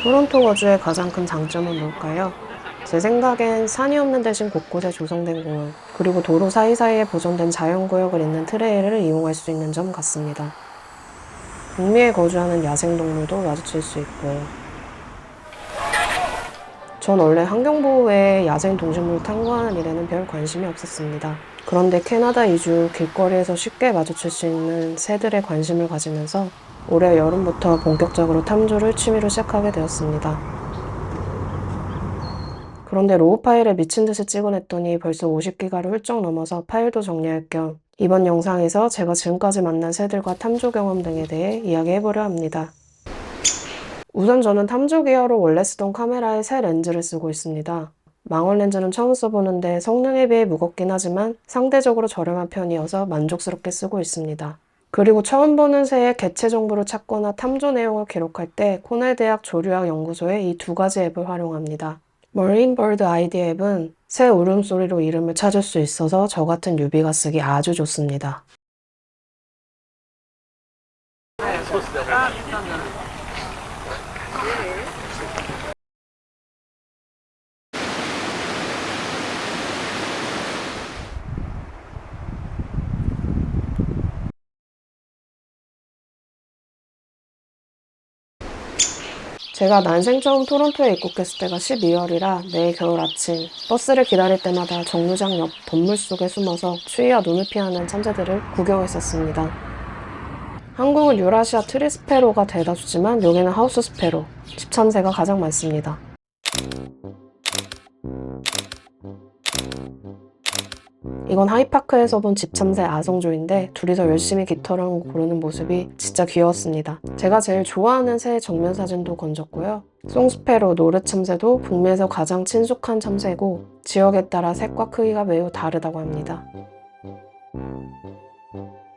토론토 거주의 가장 큰 장점은 뭘까요? 제 생각엔 산이 없는 대신 곳곳에 조성된 공원, 그리고 도로 사이사이에 보존된 자연구역을 잇는 트레일을 이용할 수 있는 점 같습니다. 북미에 거주하는 야생동물도 마주칠 수 있고요. 전 원래 환경보호에 야생동식물 탐구하는 일에는 별 관심이 없었습니다. 그런데 캐나다 이주 길거리에서 쉽게 마주칠 수 있는 새들에 관심을 가지면서 올해 여름부터 본격적으로 탐조를 취미로 시작하게 되었습니다. 그런데 로우 파일에 미친 듯이 찍어냈더니 벌써 50기가를 훌쩍 넘어서 파일도 정리할 겸 이번 영상에서 제가 지금까지 만난 새들과 탐조 경험 등에 대해 이야기해보려 합니다. 우선 저는 탐조 기어로 원래 쓰던 카메라에 새 렌즈를 쓰고 있습니다. 망원 렌즈는 처음 써보는데 성능에 비해 무겁긴 하지만 상대적으로 저렴한 편이어서 만족스럽게 쓰고 있습니다. 그리고 처음 보는 새의 개체 정보를 찾거나 탐조 내용을 기록할 때 코넬 대학 조류학 연구소의 이 두 가지 앱을 활용합니다. 머린버드 아이디 앱은 새 울음소리로 이름을 찾을 수 있어서 저 같은 뉴비가 쓰기 아주 좋습니다. 제가 난생 처음 토론토에 입국했을 때가 12월이라 매일 겨울 아침 버스를 기다릴 때마다 정류장 옆 건물 속에 숨어서 추위와 눈을 피하는 참새들을 구경했었습니다. 한국은 유라시아 트리 스페로가 대다수지만 여기는 하우스 스페로, 집참새가 가장 많습니다. 이건 하이파크에서 본 집참새 아성조인데 둘이서 열심히 깃털을 고르는 모습이 진짜 귀여웠습니다. 제가 제일 좋아하는 새의 정면 사진도 건졌고요. 송스페로, 노르참새도 북미에서 가장 친숙한 참새고 지역에 따라 색과 크기가 매우 다르다고 합니다.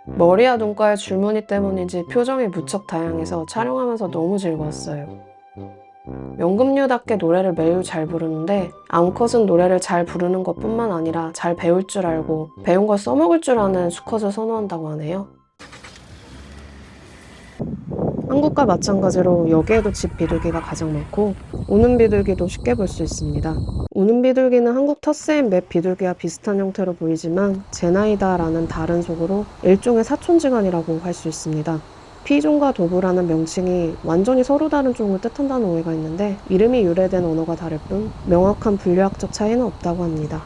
머리와 눈가의 줄무늬 때문인지 표정이 무척 다양해서 촬영하면서 너무 즐거웠어요. 연금류답게 노래를 매우 잘 부르는데 암컷은 노래를 잘 부르는 것뿐만 아니라 잘 배울 줄 알고 배운 걸 써먹을 줄 아는 수컷을 선호한다고 하네요. 한국과 마찬가지로 여기에도 집 비둘기가 가장 많고 우는 비둘기도 쉽게 볼 수 있습니다. 우는 비둘기는 한국 텃새인 맵 비둘기와 비슷한 형태로 보이지만 제나이다라는 다른 속어로 일종의 사촌지간이라고 할 수 있습니다. 피종과 도브라는 명칭이 완전히 서로 다른 종을 뜻한다는 오해가 있는데 이름이 유래된 언어가 다를 뿐 명확한 분류학적 차이는 없다고 합니다.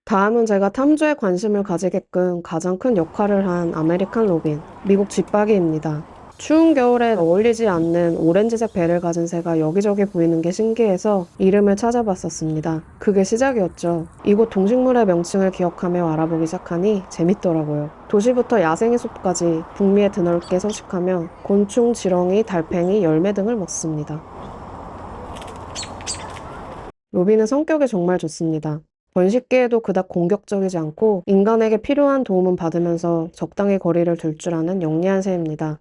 다음은 제가 탐조에 관심을 가지게끔 가장 큰 역할을 한 아메리칸 로빈, 미국 쥐빠기입니다. 추운 겨울에 어울리지 않는 오렌지색 배를 가진 새가 여기저기 보이는 게 신기해서 이름을 찾아봤었습니다. 그게 시작이었죠. 이곳 동식물의 명칭을 기억하며 알아보기 시작하니 재밌더라고요. 도시부터 야생의 숲까지 북미에 드넓게 서식하며 곤충, 지렁이, 달팽이, 열매 등을 먹습니다. 로빈은 성격이 정말 좋습니다. 번식기에도 그닥 공격적이지 않고 인간에게 필요한 도움은 받으면서 적당히 거리를 둘 줄 아는 영리한 새입니다.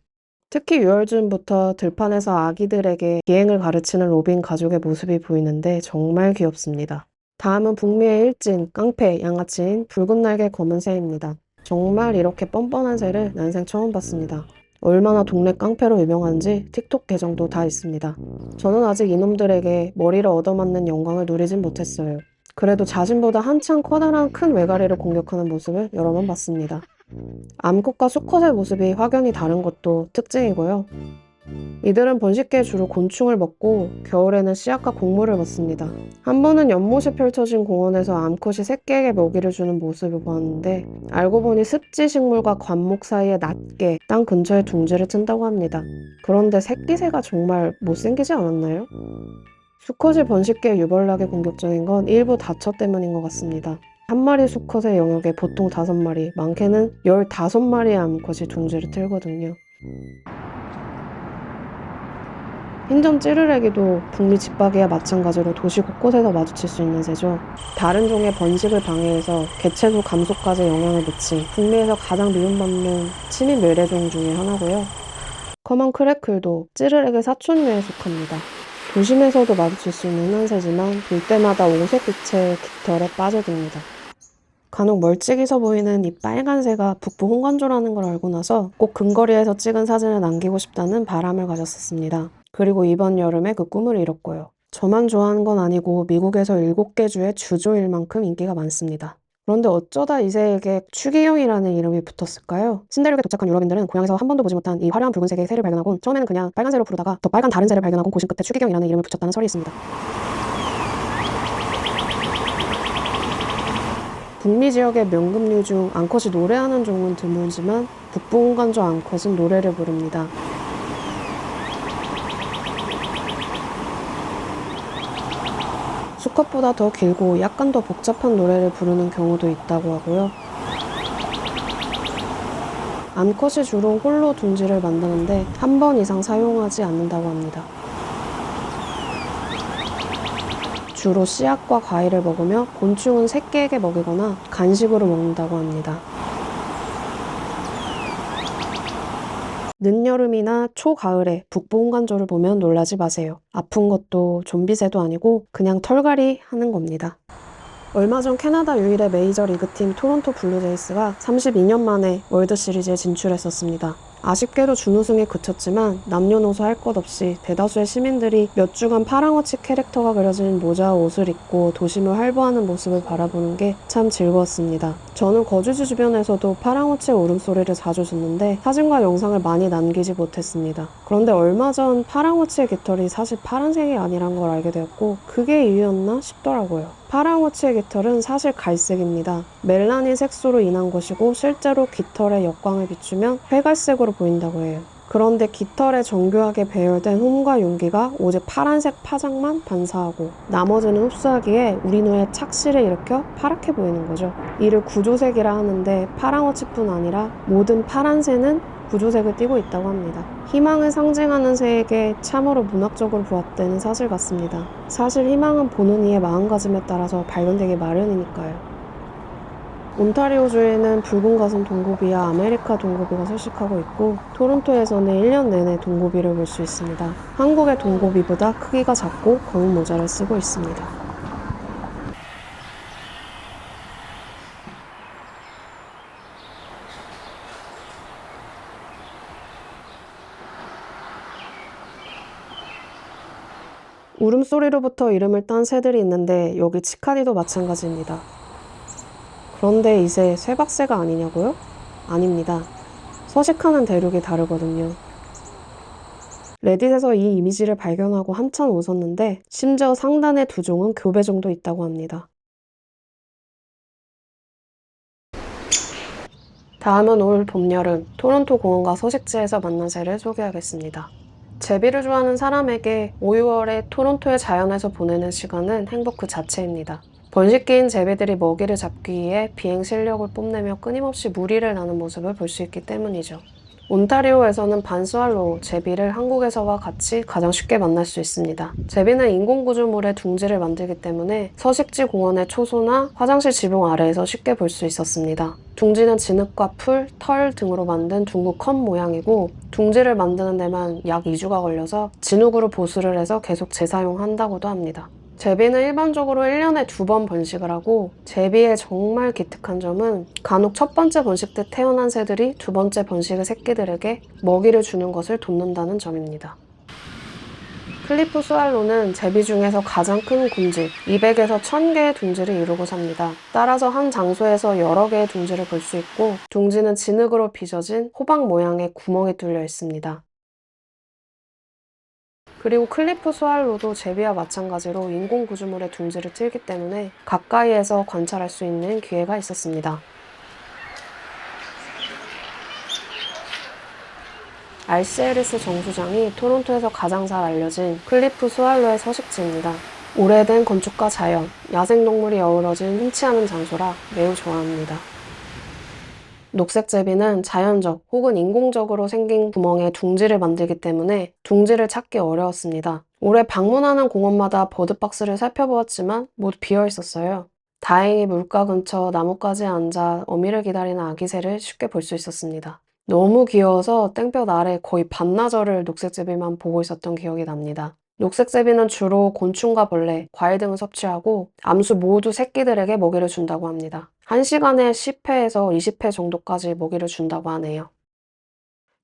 특히 6월쯤부터 들판에서 아기들에게 비행을 가르치는 로빈 가족의 모습이 보이는데 정말 귀엽습니다. 다음은 북미의 일진, 깡패, 양아치인 붉은 날개 검은 새입니다. 정말 이렇게 뻔뻔한 새를 난생 처음 봤습니다. 얼마나 동네 깡패로 유명한지 틱톡 계정도 다 있습니다. 저는 아직 이놈들에게 머리를 얻어맞는 영광을 누리진 못했어요. 그래도 자신보다 한창 커다란 큰 외가리를 공격하는 모습을 여러 번 봤습니다. 암컷과 수컷의 모습이 확연히 다른 것도 특징이고요. 이들은 번식기에 주로 곤충을 먹고 겨울에는 씨앗과 곡물을 먹습니다. 한 번은 연못이 펼쳐진 공원에서 암컷이 새끼에게 먹이를 주는 모습을 보았는데 알고 보니 습지 식물과 관목 사이에 낮게 땅 근처에 둥지를 튼다고 합니다. 그런데 새끼새가 정말 못생기지 않았나요? 수컷이 번식기에 유별나게 공격적인 건 일부 다처 때문인 것 같습니다. 한 마리 수컷의 영역에 보통 5마리, 많게는 15마리의 암컷이 둥지를 틀거든요. 흰점 찌르레기도 북미 집박이와 마찬가지로 도시 곳곳에서 마주칠 수 있는 새죠. 다른 종의 번식을 방해해서 개체수 감소까지 영향을 미친 북미에서 가장 미움받는 침입 멸해종 중에 하나고요. 커먼 크래클도 찌르레기 사촌류에 속합니다. 도심에서도 마주칠 수 있는 흔한 새지만 볼 때마다 오색빛의 깃털에 빠져듭니다. 간혹 멀찍이서 보이는 이 빨간 새가 북부 홍관조라는 걸 알고 나서 꼭 근거리에서 찍은 사진을 남기고 싶다는 바람을 가졌었습니다. 그리고 이번 여름에 그 꿈을 이뤘고요. 저만 좋아하는 건 아니고 미국에서 7개 주의 주조일 만큼 인기가 많습니다. 그런데 어쩌다 이 새에게 추기경이라는 이름이 붙었을까요? 신대륙에 도착한 유럽인들은 고향에서 한 번도 보지 못한 이 화려한 붉은색의 새를 발견하곤 처음에는 그냥 빨간 새로 부르다가 더 빨간 다른 새를 발견하고 고심 끝에 추기경이라는 이름을 붙였다는 설이 있습니다. 북미 지역의 명금류 중 앙컷이 노래하는 종은 드물지만 북부 홍관조 앙컷은 노래를 부릅니다. 수컷보다 더 길고 약간 더 복잡한 노래를 부르는 경우도 있다고 하고요. 암컷이 주로 홀로 둥지를 만드는데 한 번 이상 사용하지 않는다고 합니다. 주로 씨앗과 과일을 먹으며 곤충은 새끼에게 먹이거나 간식으로 먹는다고 합니다. 늦여름이나 초가을에 북부 홍관조를 보면 놀라지 마세요. 아픈 것도 좀비새도 아니고 그냥 털갈이 하는 겁니다. 얼마 전 캐나다 유일의 메이저리그팀 토론토 블루제이스가 32년 만에 월드시리즈에 진출했었습니다. 아쉽게도 준우승에 그쳤지만 남녀노소 할 것 없이 대다수의 시민들이 몇 주간 파랑어치 캐릭터가 그려진 모자와 옷을 입고 도심을 활보하는 모습을 바라보는 게 참 즐거웠습니다. 저는 거주지 주변에서도 파랑어치의 울음소리를 자주 듣는데 사진과 영상을 많이 남기지 못했습니다. 그런데 얼마 전 파랑어치의 깃털이 사실 파란색이 아니란 걸 알게 되었고 그게 이유였나 싶더라고요. 파랑어치의 깃털은 사실 갈색입니다. 멜라닌 색소로 인한 것이고 실제로 깃털에 역광을 비추면 회갈색으로 보인다고 해요. 그런데 깃털에 정교하게 배열된 홈과 용기가 오직 파란색 파장만 반사하고 나머지는 흡수하기에 우리 눈에 착시를 일으켜 파랗게 보이는 거죠. 이를 구조색이라 하는데 파랑어치뿐 아니라 모든 파란 새는 구조색을 띠고 있다고 합니다. 희망을 상징하는 새에게 참으로 문학적으로 부합되는 사실 같습니다. 사실 희망은 보는 이의 마음가짐에 따라서 발견되기 마련이니까요. 온타리오주에는 붉은 가슴 동고비와 아메리카 동고비가 서식하고 있고 토론토에서는 1년 내내 동고비를 볼 수 있습니다. 한국의 동고비보다 크기가 작고 검은 모자를 쓰고 있습니다. 울음소리로부터 이름을 딴 새들이 있는데 여기 치카리도 마찬가지입니다. 그런데 이 새 쇠박새가 아니냐고요? 아닙니다. 서식하는 대륙이 다르거든요. 레딧에서 이 이미지를 발견하고 한참 웃었는데 심지어 상단의 두 종은 교배 정도 있다고 합니다. 다음은 올 봄, 여름 토론토 공원과 서식지에서 만난 새를 소개하겠습니다. 제비를 좋아하는 사람에게 5, 6월에 토론토의 자연에서 보내는 시간은 행복 그 자체입니다. 번식기인 제비들이 먹이를 잡기 위해 비행 실력을 뽐내며 끊임없이 무리를 나는 모습을 볼 수 있기 때문이죠. 온타리오에서는 반스왈로우, 제비를 한국에서와 같이 가장 쉽게 만날 수 있습니다. 제비는 인공구조물에 둥지를 만들기 때문에 서식지 공원의 초소나 화장실 지붕 아래에서 쉽게 볼 수 있었습니다. 둥지는 진흙과 풀, 털 등으로 만든 둥근 컵 모양이고 둥지를 만드는 데만 약 2주가 걸려서 진흙으로 보수를 해서 계속 재사용한다고도 합니다. 제비는 일반적으로 1년에 2번 번식을 하고 제비의 정말 기특한 점은 간혹 첫 번째 번식 때 태어난 새들이 두 번째 번식의 새끼들에게 먹이를 주는 것을 돕는다는 점입니다. 클리프 스왈로는 제비 중에서 가장 큰 군집, 200에서 1000개의 둥지를 이루고 삽니다. 따라서 한 장소에서 여러 개의 둥지를 볼 수 있고 둥지는 진흙으로 빚어진 호박 모양의 구멍이 뚫려 있습니다. 그리고 클리프 스왈로도 제비와 마찬가지로 인공구조물의 둥지를 til기 때문에 가까이에서 관찰할 수 있는 기회가 있었습니다. 알시에리스 정수장이 토론토에서 가장 잘 알려진 클리프 스왈로의 서식지입니다. 오래된 건축과 자연, 야생동물이 어우러진 흔치 않은 장소라 매우 좋아합니다. 녹색 제비는 자연적 혹은 인공적으로 생긴 구멍에 둥지를 만들기 때문에 둥지를 찾기 어려웠습니다. 올해 방문하는 공원마다 버드박스를 살펴보았지만 모두 비어 있었어요. 다행히 물가 근처 나뭇가지에 앉아 어미를 기다리는 아기 새를 쉽게 볼 수 있었습니다. 너무 귀여워서 땡볕 아래 거의 반나절을 녹색 제비만 보고 있었던 기억이 납니다. 녹색제비는 주로 곤충과 벌레, 과일 등을 섭취하고 암수 모두 새끼들에게 먹이를 준다고 합니다. 1시간에 10회에서 20회 정도까지 먹이를 준다고 하네요.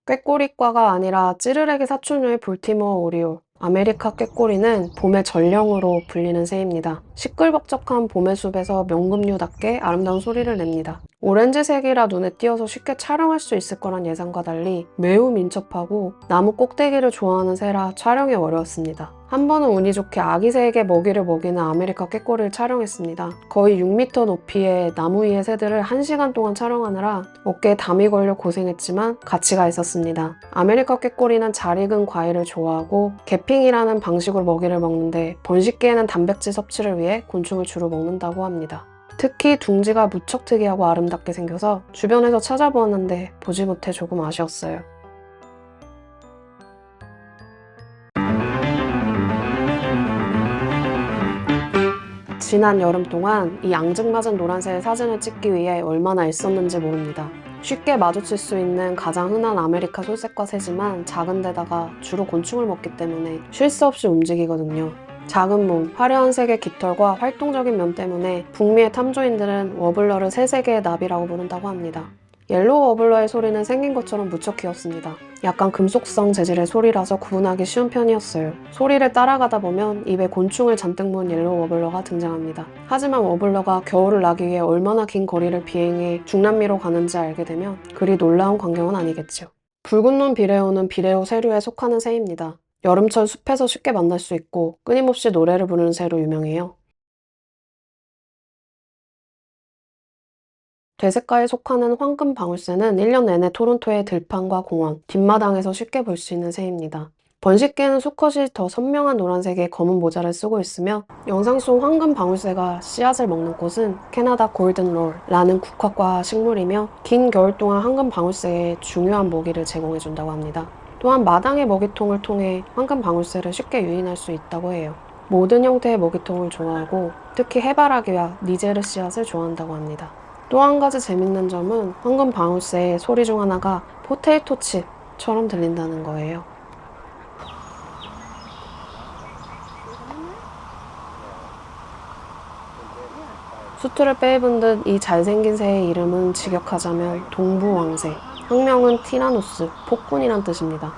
꾀꼬리과가 아니라 찌르레기 사촌류의 볼티모어 오리올, 아메리카 꾀꼬리는 봄의 전령으로 불리는 새입니다. 시끌벅적한 봄의 숲에서 명금류답게 아름다운 소리를 냅니다. 오렌지색이라 눈에 띄어서 쉽게 촬영할 수 있을 거란 예상과 달리 매우 민첩하고 나무 꼭대기를 좋아하는 새라 촬영이 어려웠습니다. 한 번은 운이 좋게 아기 새에게 먹이를 먹이는 아메리카 꾀꼬리를 촬영했습니다. 거의 6m 높이의 나무 위의 새들을 1시간 동안 촬영하느라 어깨에 담이 걸려 고생했지만 가치가 있었습니다. 아메리카 꾀꼬리는 잘 익은 과일을 좋아하고 개핑이라는 방식으로 먹이를 먹는데 번식기에는 단백질 섭취를 위해 곤충을 주로 먹는다고 합니다. 특히 둥지가 무척 특이하고 아름답게 생겨서 주변에서 찾아보았는데 보지 못해 조금 아쉬웠어요. 지난 여름 동안 이 앙증맞은 노란새의 사진을 찍기 위해 얼마나 애썼는지 모릅니다. 쉽게 마주칠 수 있는 가장 흔한 아메리카 솔새과 새지만 작은 데다가 주로 곤충을 먹기 때문에 쉴 새 없이 움직이거든요. 작은 몸, 화려한 색의 깃털과 활동적인 면 때문에 북미의 탐조인들은 워블러를 새세계의 나비라고 부른다고 합니다. 옐로우 워블러의 소리는 생긴 것처럼 무척 귀엽습니다. 약간 금속성 재질의 소리라서 구분하기 쉬운 편이었어요. 소리를 따라가다 보면 입에 곤충을 잔뜩 모은 옐로우 워블러가 등장합니다. 하지만 워블러가 겨울을 나기 위해 얼마나 긴 거리를 비행해 중남미로 가는지 알게 되면 그리 놀라운 광경은 아니겠죠. 붉은 눈 비레오는 비레오 새류에 속하는 새입니다. 여름철 숲에서 쉽게 만날 수 있고 끊임없이 노래를 부르는 새로 유명해요. 대색과에 속하는 황금 방울새는 1년 내내 토론토의 들판과 공원, 뒷마당에서 쉽게 볼 수 있는 새입니다. 번식기에는 수컷이 더 선명한 노란색의 검은 모자를 쓰고 있으며 영상 속 황금 방울새가 씨앗을 먹는 꽃은 캐나다 골든롤라는 국화과 식물이며 긴 겨울 동안 황금 방울새에 중요한 먹이를 제공해준다고 합니다. 또한 마당의 먹이통을 통해 황금 방울새를 쉽게 유인할 수 있다고 해요. 모든 형태의 먹이통을 좋아하고 특히 해바라기와 니제르 씨앗을 좋아한다고 합니다. 또 한 가지 재밌는 점은 황금 방울새의 소리 중 하나가 포테이토 칩처럼 들린다는 거예요. 수트를 빼입은 듯 이 잘생긴 새의 이름은 직역하자면 동부왕새, 학명은 티라노스, 폭군이란 뜻입니다.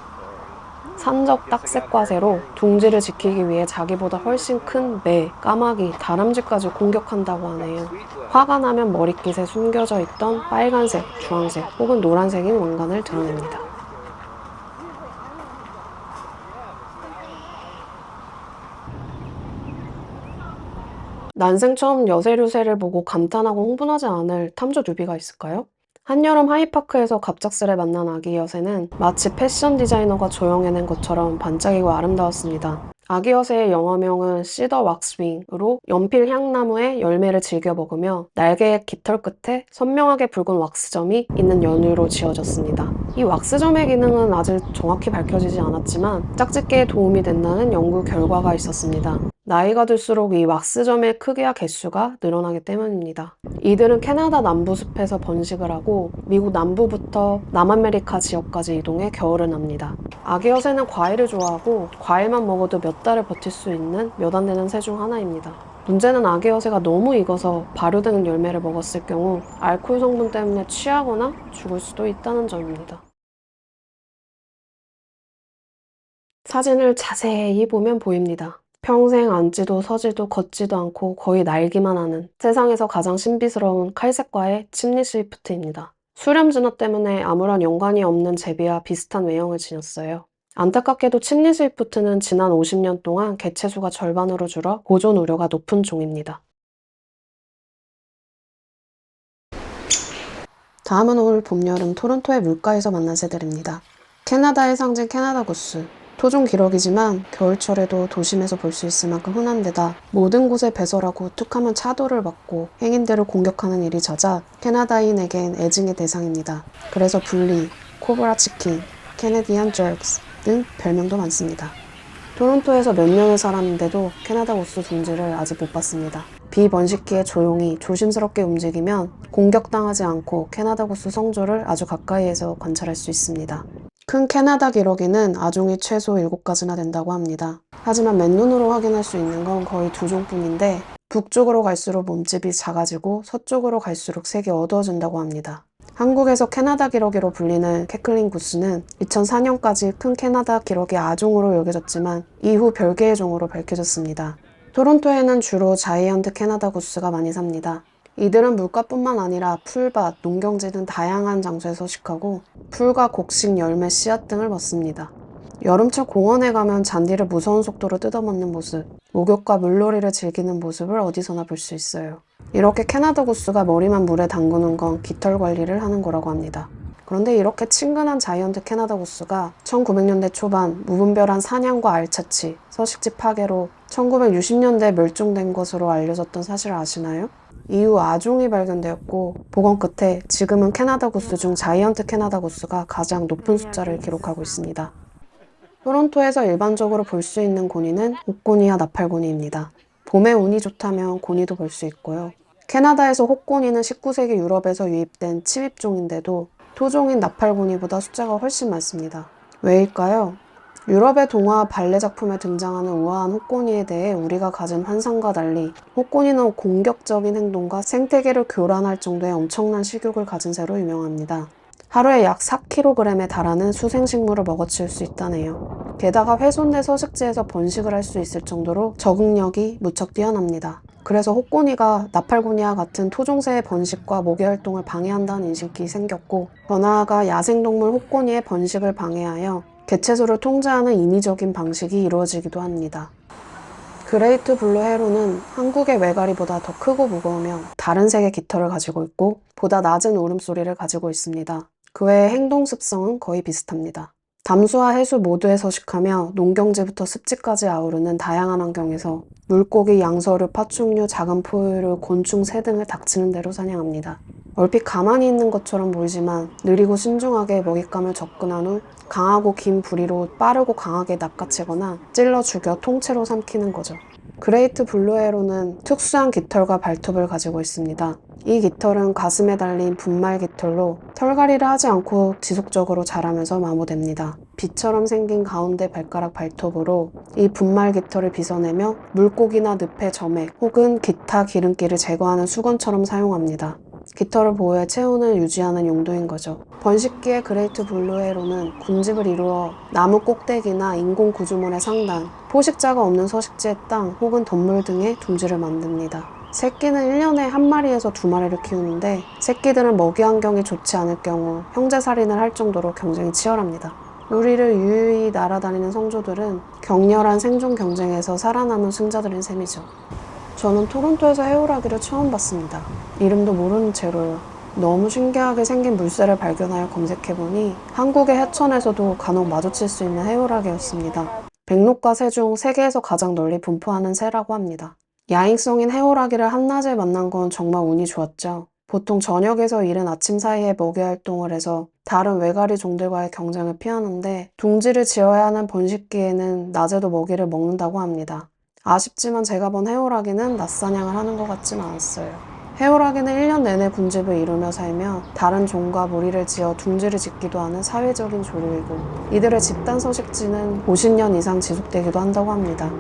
산적 딱새과새로 둥지를 지키기 위해 자기보다 훨씬 큰 매, 까마귀, 다람쥐까지 공격한다고 하네요. 화가 나면 머리깃에 숨겨져 있던 빨간색, 주황색 혹은 노란색인 왕관을 드러냅니다. 난생 처음 여세류새를 보고 감탄하고 흥분하지 않을 탐조 뉴비가 있을까요? 한여름 하이파크에서 갑작스레 만난 아기 여새는 마치 패션 디자이너가 조형해낸 것처럼 반짝이고 아름다웠습니다. 아기 여새의 영어명은 시더 왁스윙으로 연필 향나무의 열매를 즐겨 먹으며 날개의 깃털 끝에 선명하게 붉은 왁스점이 있는 연유로 지어졌습니다. 이 왁스점의 기능은 아직 정확히 밝혀지지 않았지만 짝짓기에 도움이 된다는 연구 결과가 있었습니다. 나이가 들수록 이 왁스점의 크기와 개수가 늘어나기 때문입니다. 이들은 캐나다 남부숲에서 번식을 하고 미국 남부부터 남아메리카 지역까지 이동해 겨울을 납니다. 아기 여새는 과일을 좋아하고 과일만 먹어도 몇 달을 버틸 수 있는 몇 안 되는 새 중 하나입니다. 문제는 아기 여새가 너무 익어서 발효된 열매를 먹었을 경우 알코올 성분 때문에 취하거나 죽을 수도 있다는 점입니다. 사진을 자세히 보면 보입니다. 평생 앉지도 서지도 걷지도 않고 거의 날기만 하는 세상에서 가장 신비스러운 칼색과의 침리 스위프트입니다. 수렴 진화 때문에 아무런 연관이 없는 제비와 비슷한 외형을 지녔어요. 안타깝게도 침리 스위프트는 지난 50년 동안 개체수가 절반으로 줄어 보존 우려가 높은 종입니다. 다음은 올 봄, 여름 토론토의 물가에서 만난 새들입니다. 캐나다의 상징 캐나다 구스. 토종 기록이지만 겨울철에도 도심에서 볼 수 있을 만큼 흔한 데다 모든 곳에 배설하고 툭하면 차도를 막고 행인들을 공격하는 일이 잦아 캐나다인에겐 애증의 대상입니다. 그래서 불리, 코브라 치킨, 캐네디안 저크스 등 별명도 많습니다. 토론토에서 몇 년을 살았는데도 캐나다 구스 둥지를 아직 못 봤습니다. 비번식기에 조용히 조심스럽게 움직이면 공격당하지 않고 캐나다 구스 성조를 아주 가까이에서 관찰할 수 있습니다. 큰 캐나다 기러기는 아종이 최소 7가지나 된다고 합니다. 하지만 맨눈으로 확인할 수 있는 건 거의 2종뿐인데 북쪽으로 갈수록 몸집이 작아지고 서쪽으로 갈수록 색이 어두워진다고 합니다. 한국에서 캐나다 기러기로 불리는 캐클린 구스는 2004년까지 큰 캐나다 기러기 아종으로 여겨졌지만 이후 별개의 종으로 밝혀졌습니다. 토론토에는 주로 자이언트 캐나다 구스가 많이 삽니다. 이들은 물가뿐만 아니라 풀밭, 농경지 등 다양한 장소에 서식하고 풀과 곡식, 열매, 씨앗 등을 먹습니다. 여름철 공원에 가면 잔디를 무서운 속도로 뜯어먹는 모습, 목욕과 물놀이를 즐기는 모습을 어디서나 볼 수 있어요. 이렇게 캐나다 구스가 머리만 물에 담그는 건 깃털 관리를 하는 거라고 합니다. 그런데 이렇게 친근한 자이언트 캐나다 구스가 1900년대 초반 무분별한 사냥과 알차치, 서식지 파괴로 1960년대에 멸종된 것으로 알려졌던 사실을 아시나요? 이후 아종이 발견되었고 복원 끝에 지금은 캐나다 구스 중 자이언트 캐나다 구스가 가장 높은 숫자를 기록하고 있습니다. 토론토에서 일반적으로 볼 수 있는 고니는 옥고니와 나팔고니입니다. 봄에 운이 좋다면 고니도 볼 수 있고요. 캐나다에서 혹고니는 19세기 유럽에서 유입된 침입종인데도 토종인 나팔고니보다 숫자가 훨씬 많습니다. 왜일까요? 유럽의 동화 발레 작품에 등장하는 우아한 혹고니에 대해 우리가 가진 환상과 달리 혹고니는 공격적인 행동과 생태계를 교란할 정도의 엄청난 식욕을 가진 새로 유명합니다. 하루에 약 4kg에 달하는 수생식물을 먹어치울 수 있다네요. 게다가 훼손된 서식지에서 번식을 할 수 있을 정도로 적응력이 무척 뛰어납니다. 그래서 혹고니가 나팔고니와 같은 토종새의 번식과 모계 활동을 방해한다는 인식이 생겼고 더 나아가 야생동물 혹고니의 번식을 방해하여 개체수를 통제하는 인위적인 방식이 이루어지기도 합니다. 그레이트 블루 헤론은 한국의 외가리보다 더 크고 무거우며 다른 색의 깃털을 가지고 있고 보다 낮은 울음소리를 가지고 있습니다. 그 외의 행동 습성은 거의 비슷합니다. 담수와 해수 모두에 서식하며 농경지부터 습지까지 아우르는 다양한 환경에서 물고기, 양서류, 파충류, 작은 포유류, 곤충, 새 등을 닥치는 대로 사냥합니다. 얼핏 가만히 있는 것처럼 보이지만 느리고 신중하게 먹잇감을 접근한 후 강하고 긴 부리로 빠르고 강하게 낚아채거나 찔러 죽여 통째로 삼키는 거죠. 그레이트 블루헤론은 특수한 깃털과 발톱을 가지고 있습니다. 이 깃털은 가슴에 달린 분말 깃털로 털갈이를 하지 않고 지속적으로 자라면서 마모됩니다. 비처럼 생긴 가운데 발가락 발톱으로 이 분말 깃털을 빗어내며 물고기나 늪의 점액 혹은 기타 기름기를 제거하는 수건처럼 사용합니다. 깃털을 보호해 체온을 유지하는 용도인 거죠. 번식기의 그레이트 블루헤론은 군집을 이루어 나무 꼭대기나 인공 구조물의 상단, 포식자가 없는 서식지의 땅 혹은 덤물 등에 둥지를 만듭니다. 새끼는 1년에 1마리에서 2마리를 키우는데 새끼들은 먹이 환경이 좋지 않을 경우 형제살인을 할 정도로 경쟁이 치열합니다. 우리를 유유히 날아다니는 성조들은 격렬한 생존 경쟁에서 살아남은 승자들인 셈이죠. 저는 토론토에서 해오라기를 처음 봤습니다. 이름도 모르는 채로요. 너무 신기하게 생긴 물새를 발견하여 검색해보니 한국의 해천에서도 간혹 마주칠 수 있는 해오라기였습니다. 백록과 새 중 세계에서 가장 널리 분포하는 새라고 합니다. 야행성인 해오라기를 한낮에 만난 건 정말 운이 좋았죠. 보통 저녁에서 이른 아침 사이에 먹이 활동을 해서 다른 외가리 종들과의 경쟁을 피하는데 둥지를 지어야 하는 번식기에는 낮에도 먹이를 먹는다고 합니다. 아쉽지만 제가 본 해오라기는 낮사냥을 하는 것 같진 않았어요. 해오라기는 1년 내내 군집을 이루며 살며 다른 종과 무리를 지어 둥지를 짓기도 하는 사회적인 조류이고 이들의 집단 서식지는 50년 이상 지속되기도 한다고 합니다.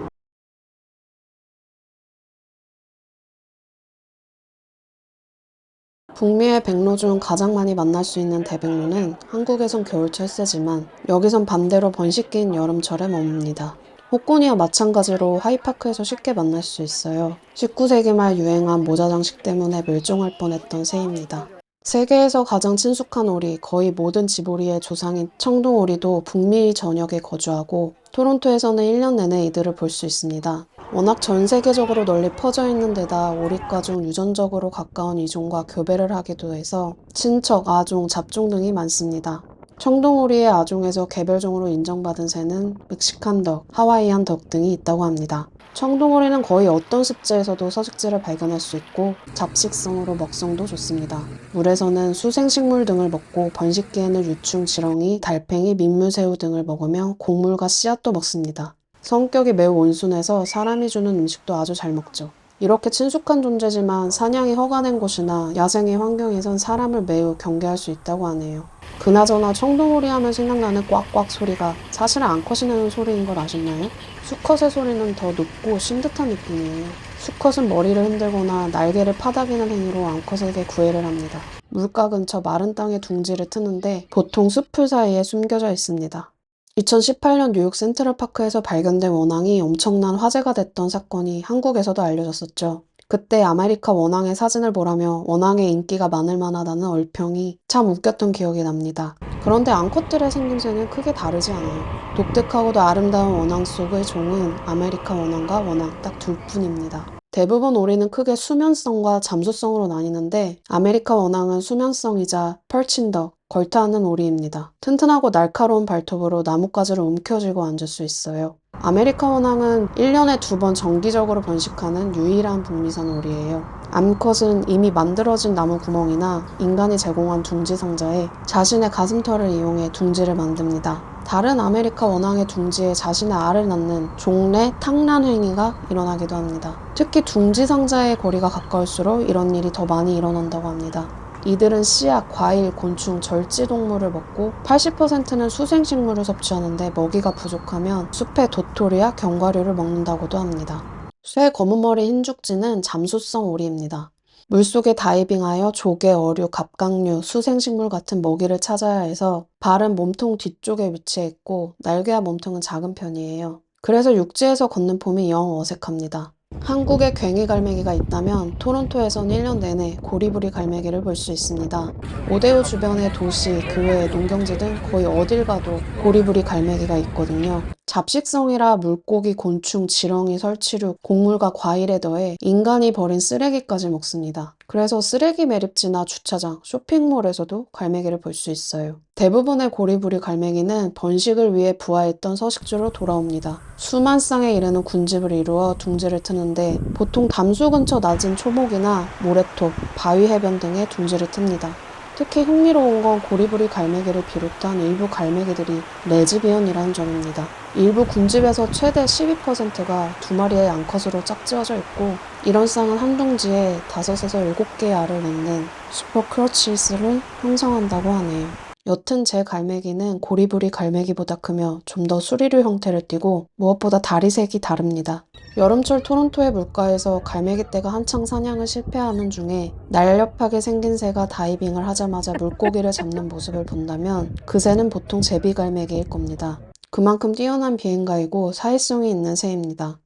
북미의 백로 중 가장 많이 만날 수 있는 대백로는 한국에선 겨울철 새지만 여기선 반대로 번식기인 여름철에 머뭅니다. 혹고니와 마찬가지로 하이파크에서 쉽게 만날 수 있어요. 19세기 말 유행한 모자 장식 때문에 멸종할 뻔했던 새입니다. 세계에서 가장 친숙한 오리, 거의 모든 집오리의 조상인 청둥오리도 북미 전역에 거주하고 토론토에서는 1년 내내 이들을 볼 수 있습니다. 워낙 전 세계적으로 널리 퍼져 있는 데다 오리과 중 유전적으로 가까운 이종과 교배를 하기도 해서 친척, 아종, 잡종 등이 많습니다. 청동오리의 아종에서 개별종으로 인정받은 새는 멕시칸 덕, 하와이안 덕 등이 있다고 합니다. 청동오리는 거의 어떤 습지에서도 서식지를 발견할 수 있고 잡식성으로 먹성도 좋습니다. 물에서는 수생식물 등을 먹고 번식기에는 유충, 지렁이, 달팽이, 민물새우 등을 먹으며 곡물과 씨앗도 먹습니다. 성격이 매우 온순해서 사람이 주는 음식도 아주 잘 먹죠. 이렇게 친숙한 존재지만 사냥이 허가된 곳이나 야생의 환경에선 사람을 매우 경계할 수 있다고 하네요. 그나저나 청동오리 하면 생각나는 꽉꽉 소리가 사실은 암컷이 내는 소리인 걸 아셨나요? 수컷의 소리는 더 높고 쉰 듯한 느낌이에요. 수컷은 머리를 흔들거나 날개를 파닥이는 행위로 암컷에게 구애를 합니다. 물가 근처 마른 땅에 둥지를 트는데 보통 숲풀 사이에 숨겨져 있습니다. 2018년 뉴욕 센트럴파크에서 발견된 원앙이 엄청난 화제가 됐던 사건이 한국에서도 알려졌었죠. 그때 아메리카 원앙의 사진을 보라며 원앙의 인기가 많을 만하다는 얼평이 참 웃겼던 기억이 납니다. 그런데 암컷들의 생김새는 크게 다르지 않아요. 독특하고도 아름다운 원앙 속의 종은 아메리카 원앙과 원앙 딱 둘뿐입니다. 대부분 오리는 크게 수면성과 잠수성으로 나뉘는데 아메리카 원앙은 수면성이자 펄친덕, 걸터앉는 오리입니다. 튼튼하고 날카로운 발톱으로 나뭇가지를 움켜쥐고 앉을 수 있어요. 아메리카 원앙은 1년에 2번 정기적으로 번식하는 유일한 북미산 오리예요. 암컷은 이미 만들어진 나무 구멍이나 인간이 제공한 둥지 상자에 자신의 가슴털을 이용해 둥지를 만듭니다. 다른 아메리카 원앙의 둥지에 자신의 알을 낳는 종래 탕란 행위가 일어나기도 합니다. 특히 둥지 상자의 거리가 가까울수록 이런 일이 더 많이 일어난다고 합니다. 이들은 씨앗, 과일, 곤충, 절지 동물을 먹고 80%는 수생식물을 섭취하는데 먹이가 부족하면 숲의 도토리와 견과류를 먹는다고도 합니다. 쇠 검은머리 흰죽지는 잠수성 오리입니다. 물속에 다이빙하여 조개, 어류, 갑각류, 수생식물 같은 먹이를 찾아야 해서 발은 몸통 뒤쪽에 위치해 있고 날개와 몸통은 작은 편이에요. 그래서 육지에서 걷는 폼이 영 어색합니다. 한국에 괭이 갈매기가 있다면 토론토에선 1년 내내 고리부리 갈매기를 볼 수 있습니다. 오데오 주변의 도시, 교회, 농경지 등 거의 어딜 가도 고리부리 갈매기가 있거든요. 잡식성이라 물고기, 곤충, 지렁이, 설치류, 곡물과 과일에 더해 인간이 버린 쓰레기까지 먹습니다. 그래서 쓰레기 매립지나 주차장, 쇼핑몰에서도 갈매기를 볼 수 있어요. 대부분의 고리부리 갈매기는 번식을 위해 부화했던 서식지로 돌아옵니다. 수만 쌍에 이르는 군집을 이루어 둥지를 트는데 보통 담수 근처 낮은 초목이나 모래톱, 바위 해변 등에 둥지를 틉니다. 특히 흥미로운 건 고리부리 갈매기를 비롯한 일부 갈매기들이 레즈비언이라는 점입니다. 일부 군집에서 최대 12%가 두 마리의 암컷으로 짝지어져 있고 이런 쌍은 한 둥지에 5에서 7개의 알을 낳는 슈퍼크러치스를 형성한다고 하네요. 여튼 제 갈매기는 고리부리 갈매기보다 크며 좀 더 수리류 형태를 띠고 무엇보다 다리 색이 다릅니다. 여름철 토론토의 물가에서 갈매기떼가 한창 사냥을 실패하는 중에 날렵하게 생긴 새가 다이빙을 하자마자 물고기를 잡는 모습을 본다면 그 새는 보통 제비갈매기일 겁니다. 그만큼 뛰어난 비행가이고 사회성이 있는 새입니다.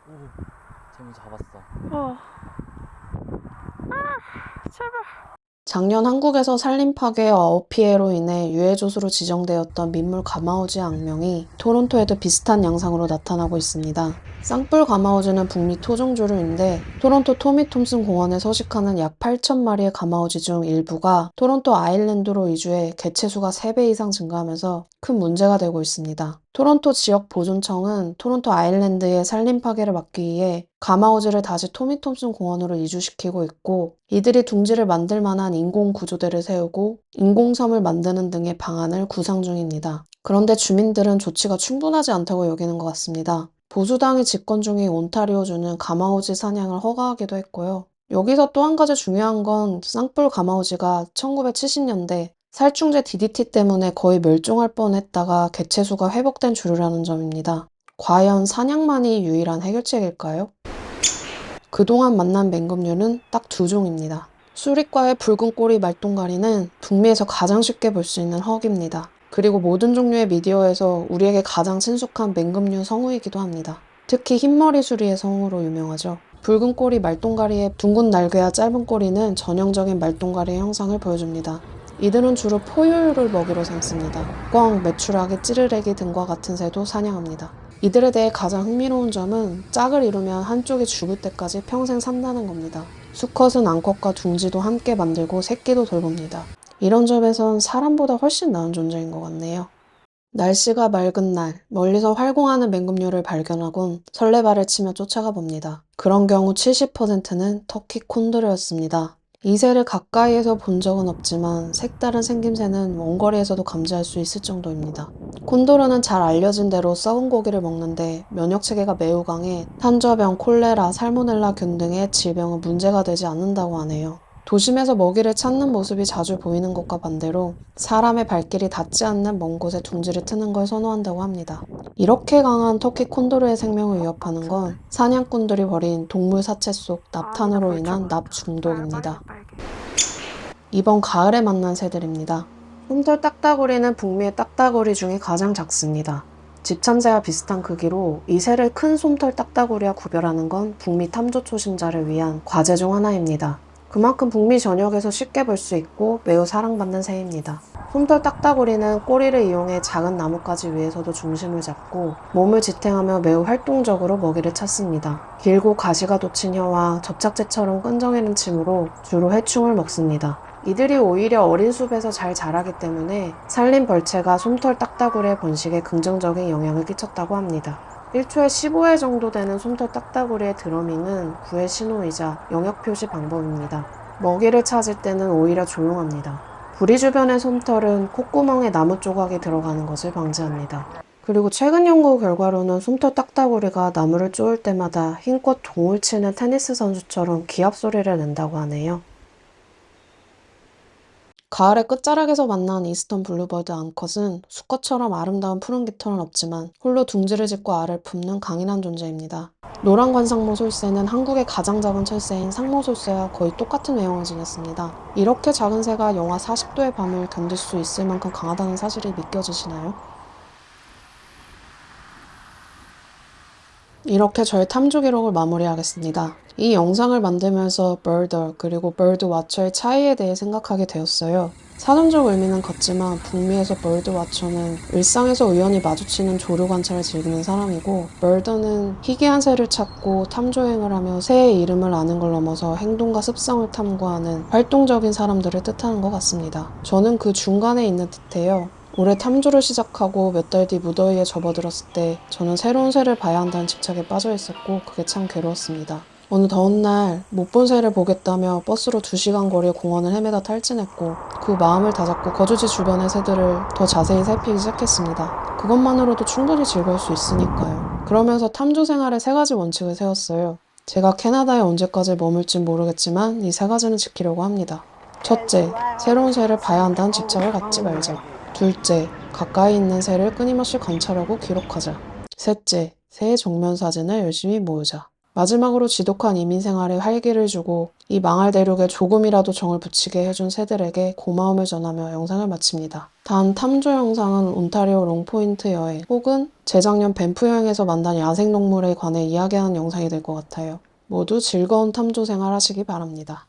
오, 재미 잡았어. 작년 한국에서 산림 파괴와 어업 피해로 인해 유해조수로 지정되었던 민물 가마우지 악명이 토론토에도 비슷한 양상으로 나타나고 있습니다. 쌍뿔 가마우지는 북미 토종조류인데 토론토 토미 톰슨 공원에 서식하는 약 8,000마리의 가마우지 중 일부가 토론토 아일랜드로 이주해 개체수가 3배 이상 증가하면서 큰 문제가 되고 있습니다. 토론토 지역보존청은 토론토 아일랜드의 산림 파괴를 막기 위해 가마우지를 다시 토미 톰슨 공원으로 이주시키고 있고 이들이 둥지를 만들 만한 인공 구조대를 세우고 인공섬을 만드는 등의 방안을 구상 중입니다. 그런데 주민들은 조치가 충분하지 않다고 여기는 것 같습니다. 보수당이 집권 중인 온타리오주는 가마우지 사냥을 허가하기도 했고요. 여기서 또 한 가지 중요한 건 쌍뿔 가마우지가 1970년대 살충제 DDT 때문에 거의 멸종할 뻔했다가 개체수가 회복된 주류라는 점입니다. 과연 사냥만이 유일한 해결책일까요? 그동안 만난 맹금류는 딱 2종입니다. 수리과의 붉은 꼬리 말똥가리는 북미에서 가장 쉽게 볼 수 있는 헉입니다. 그리고 모든 종류의 미디어에서 우리에게 가장 친숙한 맹금류 성우이기도 합니다. 특히 흰머리 수리의 성우로 유명하죠. 붉은 꼬리 말똥가리의 둥근 날개와 짧은 꼬리는 전형적인 말똥가리의 형상을 보여줍니다. 이들은 주로 포유류를 먹이로 삼습니다. 꿩, 메추라기, 찌르레기 등과 같은 새도 사냥합니다. 이들에 대해 가장 흥미로운 점은 짝을 이루면 한쪽이 죽을 때까지 평생 산다는 겁니다. 수컷은 암컷과 둥지도 함께 만들고 새끼도 돌봅니다. 이런 점에선 사람보다 훨씬 나은 존재인 것 같네요. 날씨가 맑은 날, 멀리서 활공하는 맹금류를 발견하곤 설레발을 치며 쫓아가 봅니다. 그런 경우 70%는 터키 콘도르였습니다. 이 새를 가까이에서 본 적은 없지만 색다른 생김새는 원거리에서도 감지할 수 있을 정도입니다. 콘도르는 잘 알려진 대로 썩은 고기를 먹는데 면역체계가 매우 강해 탄저병, 콜레라, 살모넬라균 등의 질병은 문제가 되지 않는다고 하네요. 도심에서 먹이를 찾는 모습이 자주 보이는 것과 반대로 사람의 발길이 닿지 않는 먼 곳에 둥지를 트는 걸 선호한다고 합니다. 이렇게 강한 터키 콘도르의 생명을 위협하는 건 사냥꾼들이 벌인 동물 사체 속 납탄으로 인한 납 중독입니다. 이번 가을에 만난 새들입니다. 솜털 딱따구리는 북미의 딱따구리 중에 가장 작습니다. 집참새와 비슷한 크기로 이 새를 큰 솜털 딱따구리와 구별하는 건 북미 탐조 초심자를 위한 과제 중 하나입니다. 그만큼 북미 전역에서 쉽게 볼 수 있고 매우 사랑받는 새입니다. 솜털 딱따구리는 꼬리를 이용해 작은 나뭇가지 위에서도 중심을 잡고 몸을 지탱하며 매우 활동적으로 먹이를 찾습니다. 길고 가시가 돋친 혀와 접착제처럼 끈적이는 침으로 주로 해충을 먹습니다. 이들이 오히려 어린 숲에서 잘 자라기 때문에 산림 벌채가 솜털 딱따구리의 번식에 긍정적인 영향을 끼쳤다고 합니다. 1초에 15회 정도 되는 솜털 딱따구리의 드러밍은 구애 신호이자 영역 표시 방법입니다. 먹이를 찾을 때는 오히려 조용합니다. 부리 주변의 솜털은 콧구멍에 나무 조각이 들어가는 것을 방지합니다. 그리고 최근 연구 결과로는 솜털 딱따구리가 나무를 쪼을 때마다 힘껏 동을 치는 테니스 선수처럼 기합 소리를 낸다고 하네요. 가을의 끝자락에서 만난 이스턴 블루버드 암컷은 수컷처럼 아름다운 푸른 깃털은 없지만 홀로 둥지를 짓고 알을 품는 강인한 존재입니다. 노란 관상모 솔새는 한국의 가장 작은 철새인 상모 솔새와 거의 똑같은 외형을 지녔습니다. 이렇게 작은 새가 영하 40도의 밤을 견딜 수 있을 만큼 강하다는 사실이 믿겨지시나요? 이렇게 저의 탐조 기록을 마무리하겠습니다. 이 영상을 만들면서 birder 그리고 bird watcher의 차이에 대해 생각하게 되었어요. 사전적 의미는 같지만 북미에서 bird watcher는 일상에서 우연히 마주치는 조류 관찰을 즐기는 사람이고 birder는 희귀한 새를 찾고 탐조행을 하며 새의 이름을 아는 걸 넘어서 행동과 습성을 탐구하는 활동적인 사람들을 뜻하는 것 같습니다. 저는 그 중간에 있는 듯해요. 올해 탐조를 시작하고 몇 달 뒤 무더위에 접어들었을 때 저는 새로운 새를 봐야 한다는 집착에 빠져 있었고 그게 참 괴로웠습니다. 어느 더운 날 못 본 새를 보겠다며 버스로 2시간 거리의 공원을 헤매다 탈진했고 그 마음을 다잡고 거주지 주변의 새들을 더 자세히 살피기 시작했습니다. 그것만으로도 충분히 즐거울 수 있으니까요. 그러면서 탐조 생활의 3가지 원칙을 세웠어요. 제가 캐나다에 언제까지 머물진 모르겠지만 이 3가지는 지키려고 합니다. 첫째, 새로운 새를 봐야 한다는 집착을 갖지 말자. 둘째, 가까이 있는 새를 끊임없이 관찰하고 기록하자. 셋째, 새의 정면 사진을 열심히 모으자. 마지막으로 지독한 이민 생활에 활기를 주고 이 망할 대륙에 조금이라도 정을 붙이게 해준 새들에게 고마움을 전하며 영상을 마칩니다. 다음 탐조 영상은 온타리오 롱포인트 여행 혹은 재작년 밴프 여행에서 만난 야생동물에 관해 이야기하는 영상이 될 것 같아요. 모두 즐거운 탐조 생활 하시기 바랍니다.